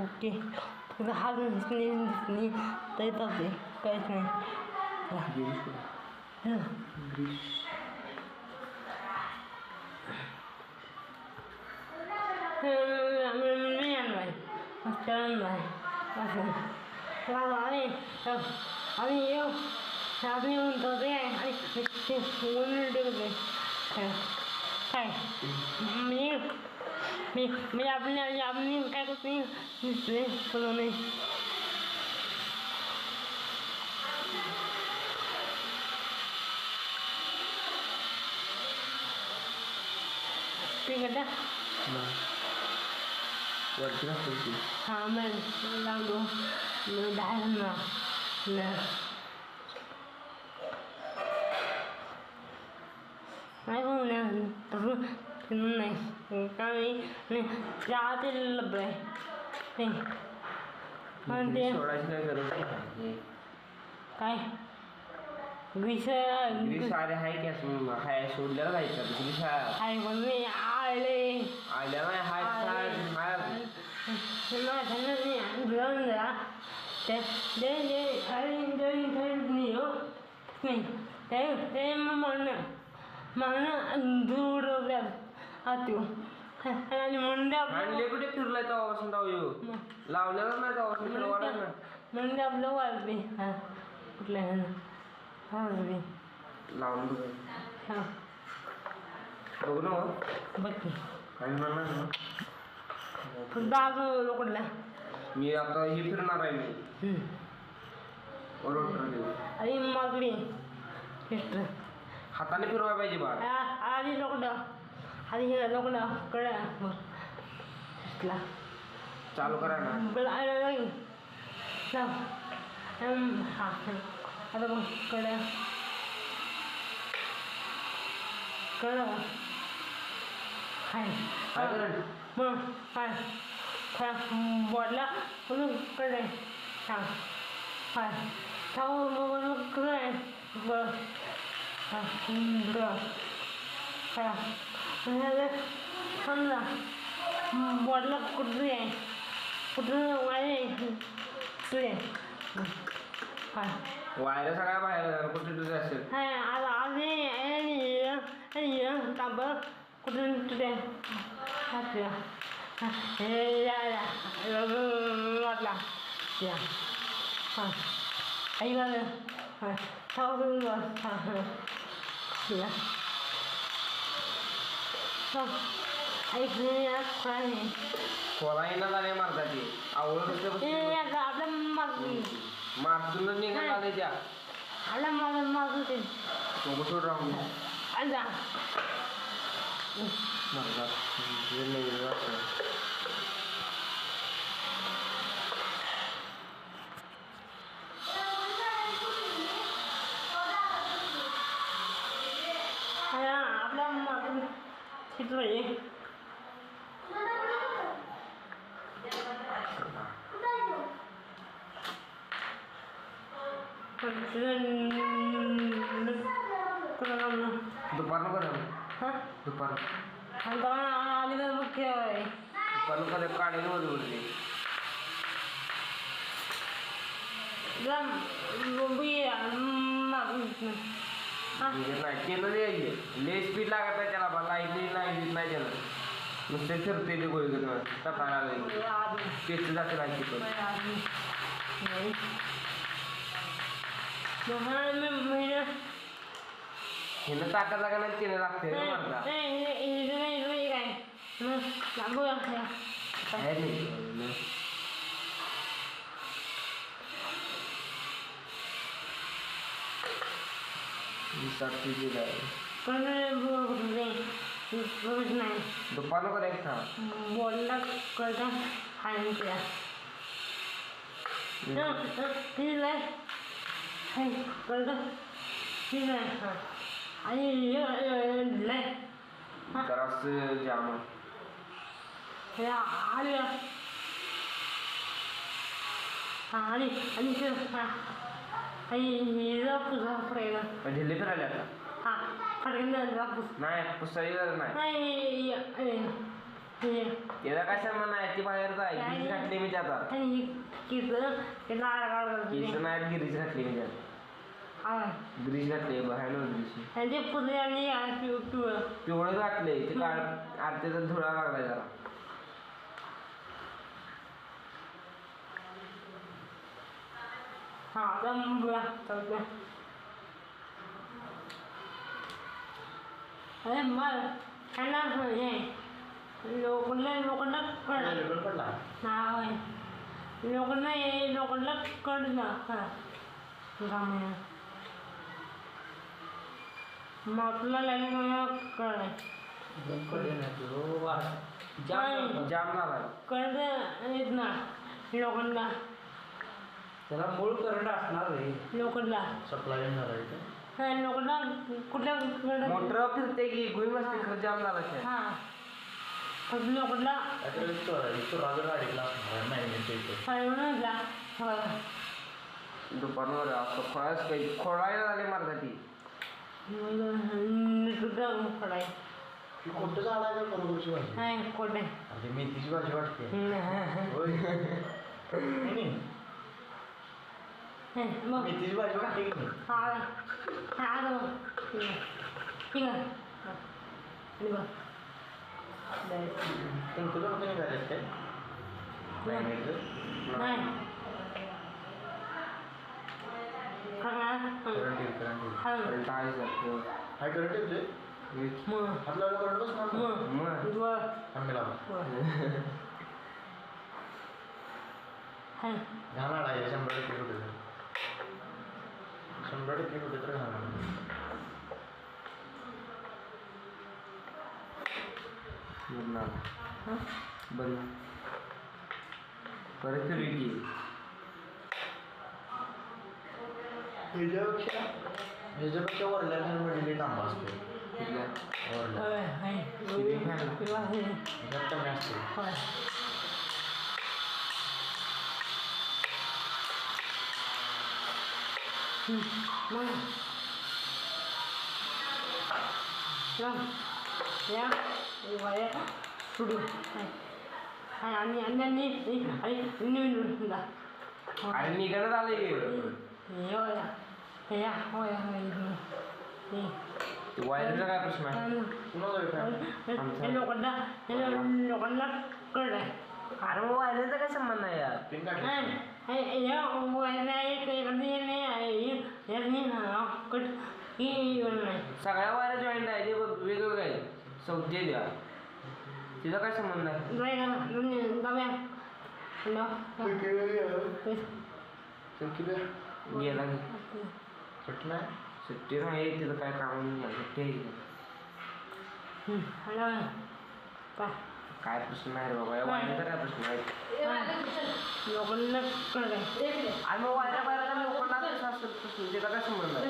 Okay हात दिसली तर येतात ते काहीच नाही नाही आणलाय आणलाय असं आणि येऊ आम्ही म्हणतो ते आणि काय मी आपली काय करते दिसले बोलू नाही ठीक आहे हाँ मैं लाऊं दो मैं डाल ना नहीं बोलने तो नहीं कहीं नहीं जाते लब रहे नहीं सोडायची काय गरज काय ग्रीस अरे हाय की असं हाय सोडल्याला जायचं ग्रीस हाय पण मी आले आल्या नाही हाय हाय आणले कुठे फिरलाय तेव्हापासून येऊ लावलेलाच नाही तेव्हापासून फिरवायलाच नाही म्हणजे आपलं वाजवी हां कुठल्या हां लावून हां बघू ना बघ की काही म्हणणार ना कुठल्या मी आता हे फिरणार आहे मी रोटर अरे मागली हाताने फिरवायला पाहिजे बा आधी लोकडं आधी हे लोकडं कळलं चालू करा ना हां आता मग कळलं हाय मग हाय बोर्डला म्हणून कळलं हां हाय मग कळलं बरं हां बरं हां समजा बोर्डला कुठे आहे कुठं वाय हाय वायर सगळ्या बाहेर कुठे तुझे असेल हाय आज तांब कुठून तुझे वाटला या हां आई झालं हां थांबून हां या कोला येणार झाले मारताची आवडत आपल्या मारतूनच निघाल झाले त्या आला मारून ते सोड राहून आला मारतात आपल्या मारून चित्र आहे दुपारनं करा हां दुपार आली तर मुख्य आहे दुपारनं करा काढेल उडली नाही केलं रे ले स्पीड लागत नाही त्याला बा लाईट नाही त्याला नुसते फिरते ते गोळी सकाळला तेच जाते लाईट पण हिनं ताकद लागा नाही तिने लागते दुपारनं करा एक था बोलला कळता हाय क्या ठीक आहे कळतं ठीक आहे हां आणि जरासं जाम आहे. हे आली आणि आणि ते आणि पुसा फ्रेगा ढिल्ले फिरायला आता हा फडकन पुस नाही पुसाई गरज नाही. नाही त्याला काय सन्मान नाही ती बाहेर आहे गिरीज घातली मी त्यात आणि किती ते लाड केस नाही गिरीज घातली मी त्यात ग्रीस घातले बाहेर ग्रीस आणि ते पुसले आणि पिवळं घातले ते काळ आरतीचा धुळा लागलाय जरा. हा दम बुला चलते अरे मग त्यांना हे लोकांना पडला नाही लोकांना कळलं हा मग आपल्याला लागेल कळलं जाम झाला कळत येत ना लोकांना त्याला मूळ करंट असणार रे लोकांना सप्लाय झाला लोकांना कुठल्या मोटर फिरते की गुई बसते खरं जाम झाला शे. हा फक्त लोकांना दुपारवर असं खोळाच काही खोळायला झाले मारतात ती पडाय कोणतं झाड आहे का बरोबरची भाजी नाही कोठे म्हणजे मेथीची भाजी वाटते मग मेथीची भाजी वाटते की नाही हा हा ठीक आहे बघ तुला कुठे निघालेत काय नाही करंट आहे सर. हाय करंट येते आपल्याला करंट बसणार आम्ही लावा घालणार आहे 100% कुठे 100% कुठे तर घालणार बंद परत फिरवी की ह्याच्यापेक्षा वरल्या फॅनमध्ये तांबा असतो ह्याच्यात कमी असते सुरू आणि आणि निघायला झाले वायरचा काय प्रश्न आहे लोकांना कळलंय अरे मग वायरचा काय संबंध नाही यार. सगळ्या वायरा जॉईंट आहे ते वेगवेगळं आहे चौथी द्या तिचा काय संबंध आहे गेला सुट्टी नाही तिथं काय काम नाही सुट्टी आहे काय प्रश्न नाही रे बाबा या वायराचा काय प्रश्न आहे लोकांना कळलंय आणि मग वायरा बायरा लोकांना कसं असतं प्रश्न तिचा काय संबंध आहे